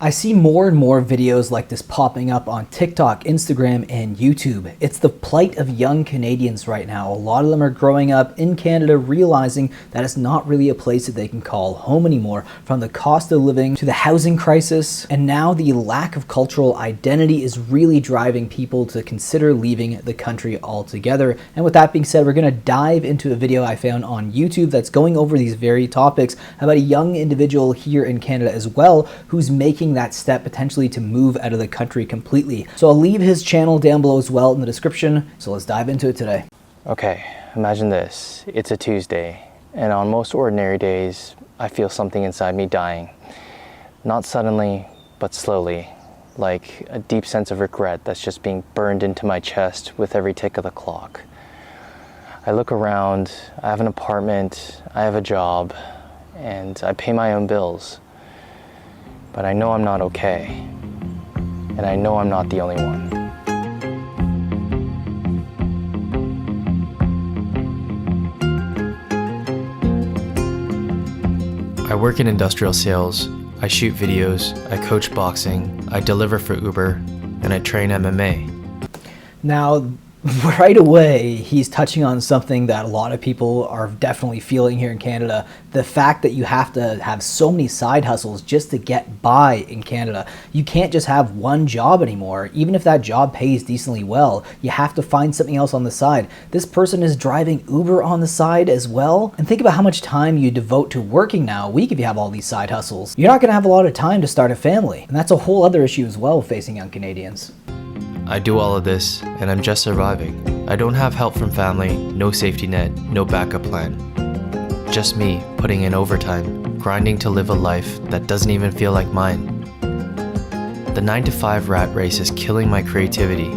I see more and more videos like this popping up on TikTok, Instagram, and YouTube. It's the plight of young Canadians right now. A lot of them are growing up in Canada realizing that it's not really a place that they can call home anymore, from the cost of living to the housing crisis, and now the lack of cultural identity is really driving people to consider leaving the country altogether. And with that being said, we're going to dive into a video I found on YouTube that's going over these very topics about a young individual here in Canada as well who's making that step potentially to move out of the country completely. So I'll leave his channel down below as well in the description. So let's dive into it today. Okay, imagine this. It's a Tuesday, and on most ordinary days, I feel something inside me dying. Not suddenly, but slowly, like a deep sense of regret that's just being burned into my chest with every tick of the clock. I look around, I have an apartment, I have a job, and I pay my own bills. But I know I'm not okay, and I know I'm not the only one. I work in industrial sales, I shoot videos, I coach boxing, I deliver for Uber, and I train MMA. Now, right away, he's touching on something that a lot of people are definitely feeling here in Canada. The fact that you have to have so many side hustles just to get by in Canada. You can't just have one job anymore. Even if that job pays decently well, you have to find something else on the side. This person is driving Uber on the side as well. And think about how much time you devote to working now a week if you have all these side hustles. You're not going to have a lot of time to start a family. And that's a whole other issue as well facing young Canadians. I do all of this, and I'm just surviving. I don't have help from family, no safety net, no backup plan. Just me putting in overtime, grinding to live a life that doesn't even feel like mine. The 9-to-5 rat race is killing my creativity.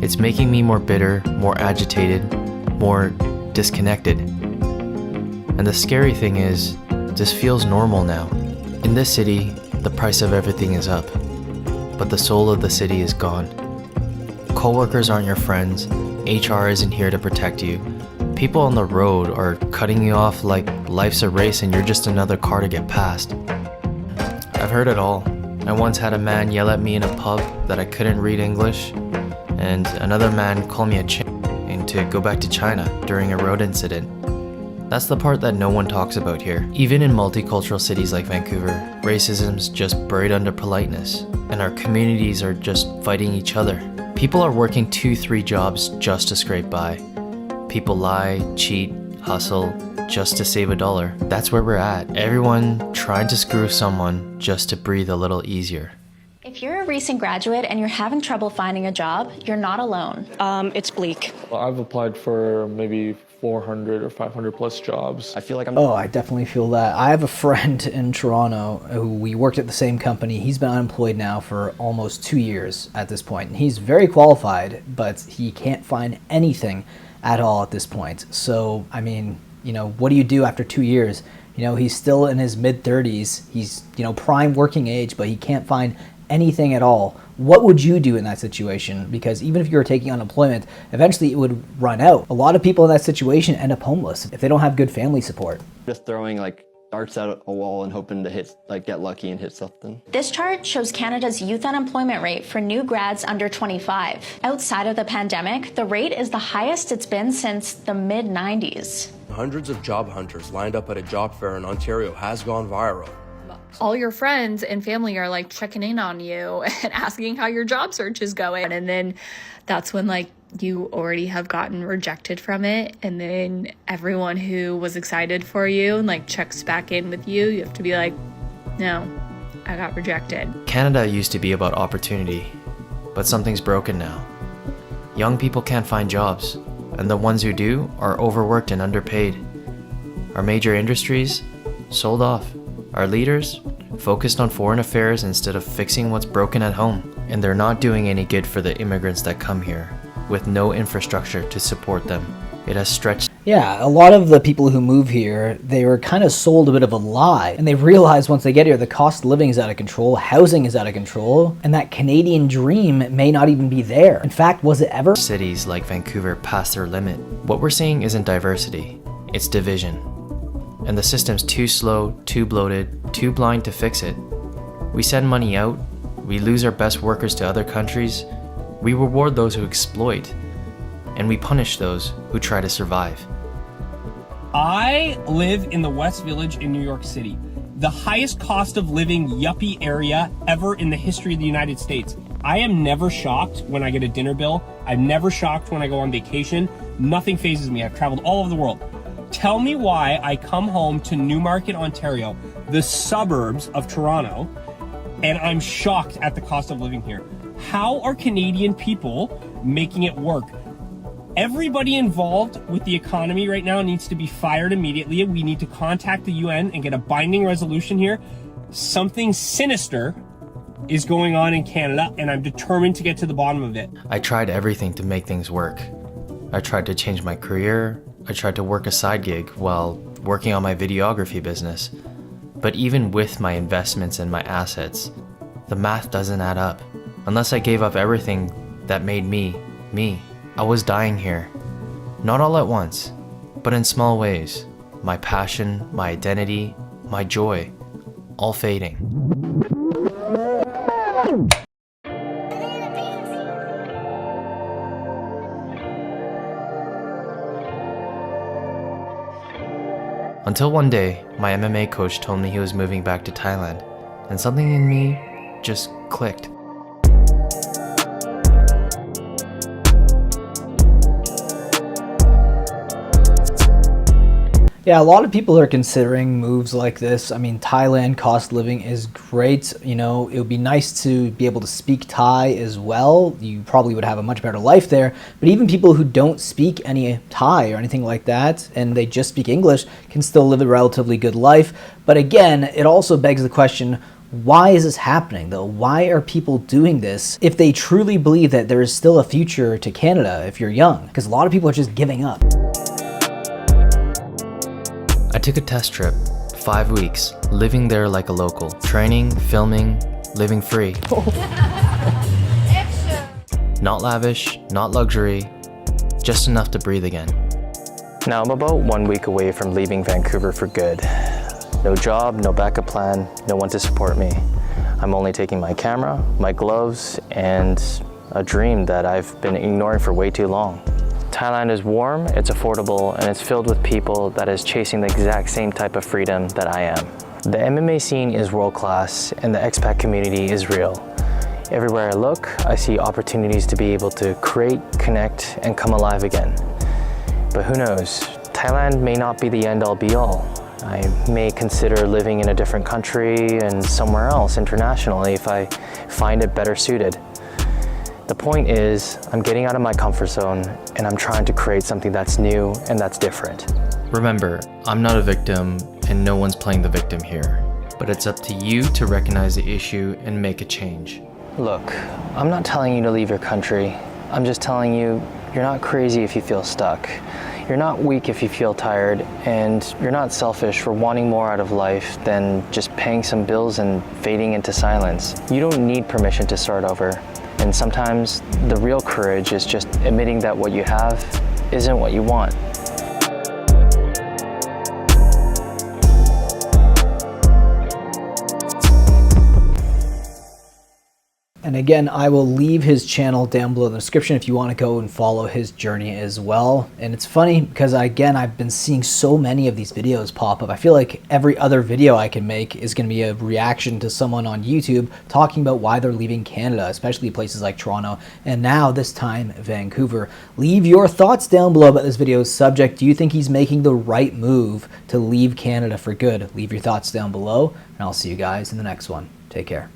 It's making me more bitter, more agitated, more disconnected. And the scary thing is, this feels normal now. In this city, the price of everything is up, but the soul of the city is gone. Coworkers aren't your friends, HR isn't here to protect you. People on the road are cutting you off like life's a race and you're just another car to get past. I've heard it all. I once had a man yell at me in a pub that I couldn't read English, and another man call me a chimp and to go back to China during a road incident. That's the part that no one talks about here. Even in multicultural cities like Vancouver, racism's just buried under politeness, and our communities are just fighting each other. People are working 2-3 jobs just to scrape by. People lie, cheat, hustle, just to save $1. That's where we're at. Everyone trying to screw someone just to breathe a little easier. If you're a recent graduate and you're having trouble finding a job, you're not alone. It's bleak. Well, I've applied for maybe 400 or 500 plus jobs. I feel like Oh, I definitely feel that. I have a friend in Toronto who we worked at the same company. He's been unemployed now for almost 2 years at this point. And he's very qualified, but he can't find anything at all at this point. So, I mean, what do you do after 2 years? He's still in his mid-30s. He's, prime working age, but he can't find anything at all. What would you do in that situation? Because even if you were taking unemployment, eventually it would run out. A lot of people in that situation end up homeless if they don't have good family support. Just throwing darts at a wall and hoping to get lucky and hit something. This chart shows Canada's youth unemployment rate for new grads under 25. Outside of the pandemic, the rate is the highest it's been since the mid-90s. Hundreds of job hunters lined up at a job fair in Ontario has gone viral. All your friends and family are checking in on you and asking how your job search is going. And then that's when you already have gotten rejected from it. And then everyone who was excited for you and checks back in with you, you have to be like, no, I got rejected. Canada used to be about opportunity, but something's broken now. Young people can't find jobs, and the ones who do are overworked and underpaid. Our major industries sold off. Our leaders focused on foreign affairs instead of fixing what's broken at home. And they're not doing any good for the immigrants that come here, with no infrastructure to support them. It has stretched. Yeah, a lot of the people who move here, they were kind of sold a bit of a lie. And they realize once they get here, the cost of living is out of control, housing is out of control, and that Canadian dream may not even be there. In fact, was it ever? Cities like Vancouver past their limit. What we're seeing isn't diversity, it's division. And the system's too slow, too bloated, too blind to fix it. We send money out, we lose our best workers to other countries, we reward those who exploit, and we punish those who try to survive. I live in the West Village in New York City, the highest cost of living yuppie area ever in the history of the United States. I am never shocked when I get a dinner bill. I'm never shocked when I go on vacation. Nothing phases me. I've traveled all over the world. Tell me why I come home to Newmarket, Ontario, the suburbs of Toronto, and I'm shocked at the cost of living here. How are Canadian people making it work? Everybody involved with the economy right now needs to be fired immediately. We need to contact the UN and get a binding resolution here. Something sinister is going on in Canada, and I'm determined to get to the bottom of it. I tried everything to make things work. I tried to change my career. I tried to work a side gig while working on my videography business. But even with my investments and my assets, the math doesn't add up. Unless I gave up everything that made me, me. I was dying here. Not all at once, but in small ways. My passion, my identity, my joy, all fading. Until one day, my MMA coach told me he was moving back to Thailand, and something in me just clicked. Yeah, a lot of people are considering moves like this. I mean, Thailand cost of living is great. You know, it would be nice to be able to speak Thai as well. You probably would have a much better life there. But even people who don't speak any Thai or anything like that, and they just speak English, can still live a relatively good life. But again, it also begs the question, why is this happening though? Why are people doing this if they truly believe that there is still a future to Canada if you're young? Because a lot of people are just giving up. I took a test trip, 5 weeks, living there like a local, training, filming, living free. Not lavish, not luxury, just enough to breathe again. Now I'm about 1 week away from leaving Vancouver for good. No job, no backup plan, no one to support me. I'm only taking my camera, my gloves, and a dream that I've been ignoring for way too long. Thailand is warm, it's affordable, and it's filled with people that is chasing the exact same type of freedom that I am. The MMA scene is world-class, and the expat community is real. Everywhere I look, I see opportunities to be able to create, connect, and come alive again. But who knows? Thailand may not be the end-all be-all. I may consider living in a different country and somewhere else internationally if I find it better suited. The point is, I'm getting out of my comfort zone and I'm trying to create something that's new and that's different. Remember, I'm not a victim and no one's playing the victim here. But it's up to you to recognize the issue and make a change. Look, I'm not telling you to leave your country. I'm just telling you, you're not crazy if you feel stuck. You're not weak if you feel tired, and you're not selfish for wanting more out of life than just paying some bills and fading into silence. You don't need permission to start over. And sometimes the real courage is just admitting that what you have isn't what you want. And again, I will leave his channel down below in the description if you want to go and follow his journey as well. And it's funny because again, I've been seeing so many of these videos pop up. I feel like every other video I can make is going to be a reaction to someone on YouTube talking about why they're leaving Canada, especially places like Toronto, and now this time Vancouver. Leave your thoughts down below about this video's subject. Do you think he's making the right move to leave Canada for good? Leave your thoughts down below, and I'll see you guys in the next one. Take care.